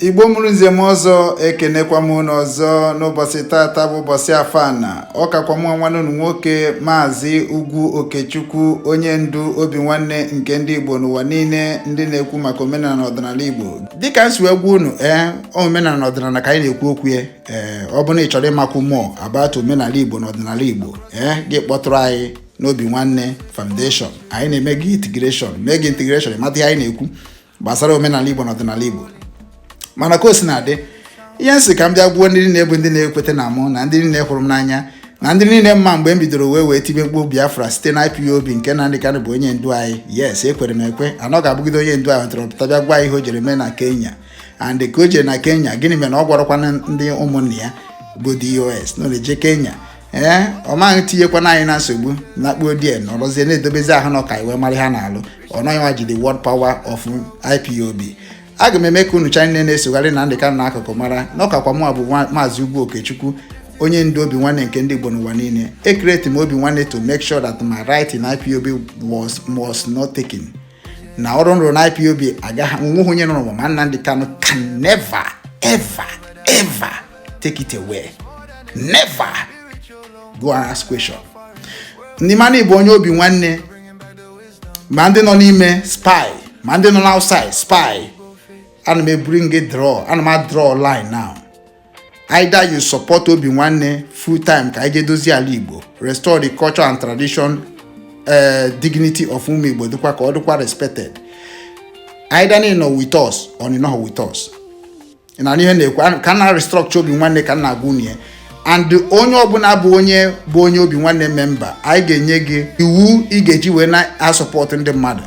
Igbo mụrụ nze m ọzọ ekenekwa m unu ọzọ n'ụbọchị tata bụ ụbọchị Afọ Ani. Ọkakwa m nwanne unu nwoke Mazi Ugwu Okechukwu, onye ndu Obinwanne nke ndị Igbo n'ụwa niile, ndị na-ekwu maka omenala na ọdịnala Igbo. Dịka m si wee gwa unu omenala na ọdịnala ka anyị na-ekwu okwu ya. Ọ bụ na ị chọrọ ịmakwu mmụọ abata omenala Igbo na ọdịnala Igbo, gị kpọtụrụ anyị n'Obinwanne Foundation. Anyị na-eme gị integration, mee gị integration mata ihe anyị na-ekwu gbasara omenala Igbo na ọdịnala Igbo. Mana ka o si na-adị, ihe nsị ka m bịa gwuo ndị niile bụ ndị na-ekwete na mụ na ndị niile hụrụ m n'anya na ndị niile mma mgbe m bidoro wee tibe mkpu Biafra site na IPOB nke Nnamdi Kanu bụ onye ndu anyị. Yes, ekwere m ekwe, anọ ga-abụgide onye ndu anyị tụrụ pụta bịa gwa ihe o jere mee na Kenya. And ka o jere na Kenya, gịnị mere na ọ gwarakwana ndị ụmụnne ya bụ DOS na eje Kenya? Ọ maghị tinyekwana anyị na nsogbu na kpuo die na ọrọzie na-edobezi ahụ na ọka iwe mara ha na-alụ. Ọ nọghị nwa ji the word power of IPOB. Aga m eme ka unu channel na-esogharị na Nnamdi Kanu n'akụkụ mara na ọkakwa mụ bụ Mazi Ugwu Okechukwu, onye ndu Obinwanne nke ndị Igbo n'ụwa niile. Create m Obinwanne to make sure that my right in IPOB was not taken. Na ọrụ nrụ na IPOB agaghị onwe onye nụrụ ma Nnamdi Kanu can never ever take it away. Never go and ask question. Ndị mana Igbo onye Obinwanne, ma ndị nọ n'ime spy, ma ndị nọ outside spy. And may bring a draw, and I draw a line now. Either you support Obinwanne full time, ka ije dozi ala Igbo, restore the culture and tradition, dignity of ụmụ Igbo, dịkwa ka ọ dịkwa respected. Either you know with us or you know with us. Na ihe na-ekwu ka na restructure Obinwanne ka na agwụnye. And onye ọbụla bụ onye Obinwanne member, anyị ga-enye gị iwu ị ga-eji wee na support ndị mmadụ.